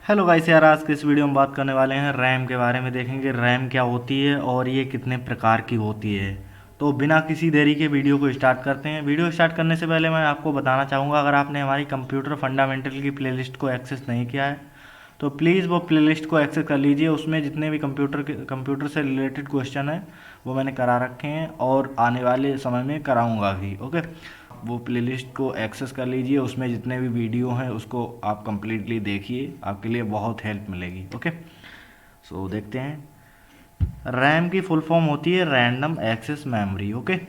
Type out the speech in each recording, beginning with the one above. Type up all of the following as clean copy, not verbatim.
Hello guys यार, आज के इस वीडियो में बात करने वाले हैं रैम के बारे में। देखेंगे रैम क्या होती है और ये कितने प्रकार की होती है। तो बिना किसी देरी के वीडियो को स्टार्ट करते हैं। वीडियो स्टार्ट करने से पहले मैं आपको बताना चाहूँगा, अगर आपने हमारी कंप्यूटर फंडामेंटल की प्लेलिस्ट को एक्सेस नहीं किया है तो प्लीज़ वो प्लेलिस्ट को एक्सेस कर लीजिए। उसमें जितने भी कंप्यूटर से रिलेटेड क्वेश्चन हैं वो मैंने करा रखे हैं और आने वाले समय में कराऊँगा भी। ओके, वो प्लेलिस्ट को एक्सेस कर लीजिए। उसमें जितने भी वीडियो हैं उसको आप कंप्लीटली देखिए, आपके लिए बहुत हेल्प मिलेगी। ओके, सो देखते हैं। रैम की फुल फॉर्म होती है रैंडम एक्सेस मेमोरी। ओके,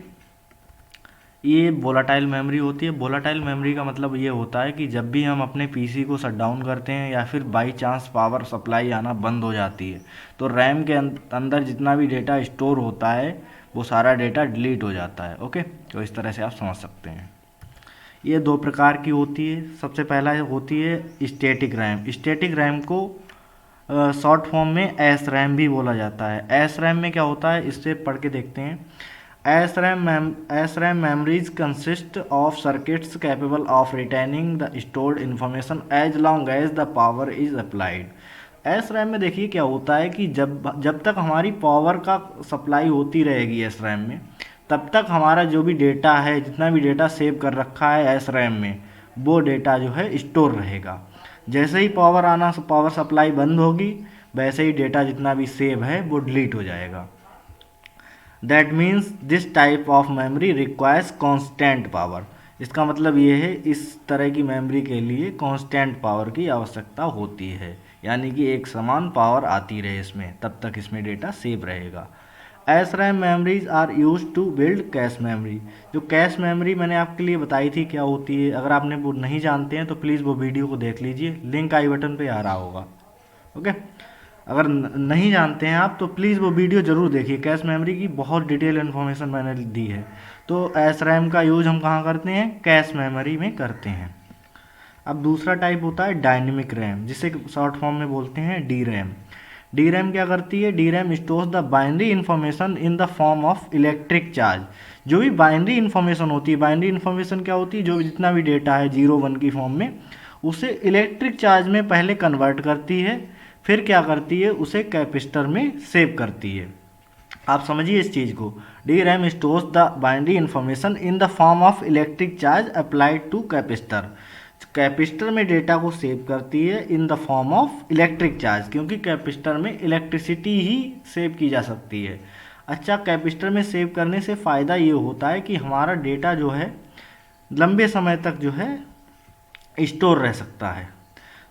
ये वोलाटाइल मेमोरी होती है। वोलाटाइल मेमोरी का मतलब ये होता है कि जब भी हम अपने पीसी को शट डाउन करते हैं या फिर बाई चांस पावर सप्लाई आना बंद हो जाती है तो रैम के अंदर जितना भी डेटा स्टोर होता है वो सारा डेटा डिलीट हो जाता है। ओके, तो इस तरह से आप समझ सकते हैं। ये दो प्रकार की होती है। सबसे पहला होती है स्टैटिक रैम। स्टैटिक रैम को शॉर्ट फॉर्म में एस रैम भी बोला जाता है। एस रैम में क्या होता है, इससे पढ़ के देखते हैं। S RAM memories consist of circuits capable of retaining the stored information as long as the power is applied. S RAM में देखिए क्या होता है कि जब तक हमारी पावर का सप्लाई होती रहेगी एस रैम में, तब तक हमारा जो भी डेटा है, जितना भी डेटा सेव कर रखा है एस रैम में, वो डेटा जो है स्टोर रहेगा। जैसे ही पावर सप्लाई बंद होगी, वैसे ही डेटा जितना भी सेव है वो डिलीट हो जाएगा। That means this type of memory requires constant power. इसका मतलब ये है, इस तरह की मेमोरी के लिए कांस्टेंट पावर की आवश्यकता होती है, यानी कि एक समान पावर आती रहे इसमें, तब तक इसमें डेटा सेव रहेगा। S RAM memories are used to build cache memory. जो कैश मेमोरी मैंने आपके लिए बताई थी क्या होती है, अगर आपने वो नहीं जानते हैं तो प्लीज़ वो वीडियो को देख लीजिए, लिंक आई बटन पे आ रहा होगा। ओके, अगर नहीं जानते हैं आप तो प्लीज़ वो वीडियो ज़रूर देखिए। कैश मेमोरी की बहुत डिटेल इन्फॉर्मेशन मैंने दी है। तो एस रैम का यूज हम कहाँ करते हैं, कैश मेमोरी में करते हैं। अब दूसरा टाइप होता है डायनेमिक रैम, जिसे शॉर्ट फॉर्म में बोलते हैं डी रैम। डी रैम क्या करती है, D RAM stores the binary information in the form of electric charge. जो भी बाइनरी इन्फॉर्मेशन होती है, बाइनरी इन्फॉर्मेशन क्या होती है, जो जितना भी डेटा है 0 1 की फॉर्म में, उसे इलेक्ट्रिक चार्ज में पहले कन्वर्ट करती है, फिर क्या करती है, उसे कैपेसिटर में सेव करती है। आप समझिए इस चीज़ को। D RAM stores the binary information in the form of electric charge applied to capacitor. Capacitor में डेटा को सेव करती है in the form of electric charge, क्योंकि कैपेसिटर में इलेक्ट्रिसिटी ही सेव की जा सकती है। अच्छा, कैपेसिटर में सेव करने से फ़ायदा ये होता है कि हमारा डेटा जो है लंबे समय तक जो है स्टोर रह सकता है।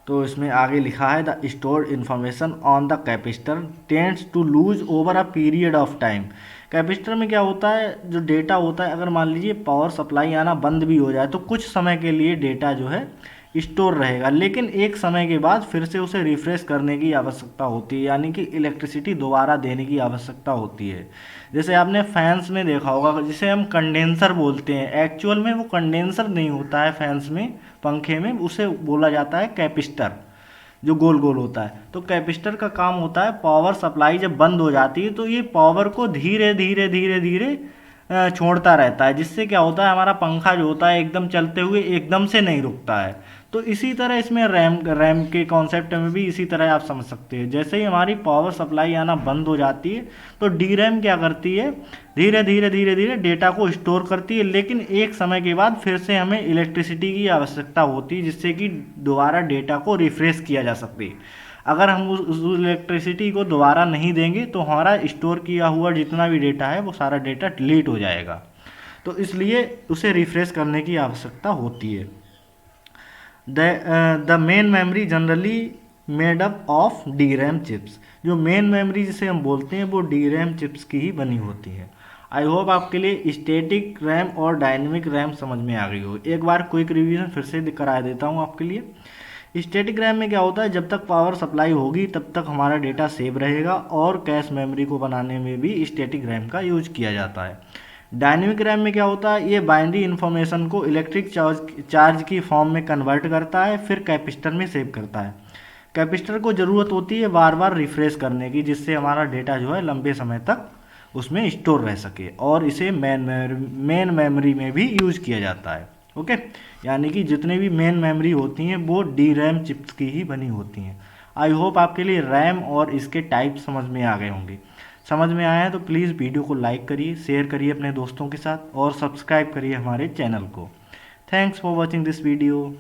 तो इसमें आगे लिखा है, the stored information on the capacitor tends to lose over a period of time. Capacitor में क्या होता है, जो डेटा होता है, अगर मान लीजिए पावर सप्लाई आना बंद भी हो जाए तो कुछ समय के लिए डेटा जो है स्टोर रहेगा, लेकिन एक समय के बाद फिर से उसे रिफ्रेश करने की आवश्यकता होती है, यानी कि इलेक्ट्रिसिटी दोबारा देने की आवश्यकता होती है। जैसे आपने फैंस में देखा होगा, जिसे हम कंडेंसर बोलते हैं, एक्चुअल में वो कंडेंसर नहीं होता है फैंस में, पंखे में, उसे बोला जाता है कैपेसिटर, जो गोल गोल होता है। तो कैपेसिटर का काम होता है, पावर सप्लाई जब बंद हो जाती है तो ये पावर को धीरे धीरे धीरे धीरे छोड़ता रहता है, जिससे क्या होता है, हमारा पंखा जो होता है एकदम चलते हुए एकदम से नहीं रुकता है। तो इसी तरह इसमें रैम के कॉन्सेप्ट में भी इसी तरह आप समझ सकते हैं। जैसे ही हमारी पावर सप्लाई आना बंद हो जाती है तो डी रैम क्या करती है, धीरे धीरे धीरे धीरे डेटा को स्टोर करती है, लेकिन एक समय के बाद फिर से हमें इलेक्ट्रिसिटी की आवश्यकता होती है, जिससे कि दोबारा डेटा को रिफ्रेश किया जा सके। अगर हम उस इलेक्ट्रिसिटी को दोबारा नहीं देंगे तो हमारा स्टोर किया हुआ जितना भी डेटा है वो सारा डेटा डिलीट हो जाएगा। तो इसलिए उसे रिफ्रेश करने की आवश्यकता होती है। The main memory generally made up of D RAM chips. जो मेन मेमोरी जिसे हम बोलते हैं वो डी रैम चिप्स की ही बनी होती है। आई होप आपके लिए स्टैटिक रैम और डायनेमिक रैम समझ में आ गई हो। एक बार क्विक रिवीजन फिर से करा देता हूँ आपके लिए। स्टैटिक रैम में क्या होता है, जब तक पावर सप्लाई होगी तब तक हमारा डेटा सेव रहेगा, और कैश मेमोरी को बनाने में भी स्टैटिक रैम का यूज किया जाता है। डायनेमिक रैम में क्या होता है, ये बाइनरी इन्फॉर्मेशन को इलेक्ट्रिक चार्ज की फॉर्म में कन्वर्ट करता है, फिर कैपेसिटर में सेव करता है। कैपेसिटर को ज़रूरत होती है बार बार रिफ्रेश करने की, जिससे हमारा डेटा जो है लंबे समय तक उसमें स्टोर रह सके, और इसे मेन मेमोरी में भी यूज किया जाता है। ओके, यानी कि जितने भी मेन मेमोरी होती हैं वो डी रैम चिप्स की ही बनी होती हैं। आई होप आपके लिए रैम और इसके टाइप समझ में आ गए होंगे। समझ में आया है तो प्लीज़ वीडियो को लाइक करिए, शेयर करिए अपने दोस्तों के साथ और सब्सक्राइब करिए हमारे चैनल को। Thanks for watching this video.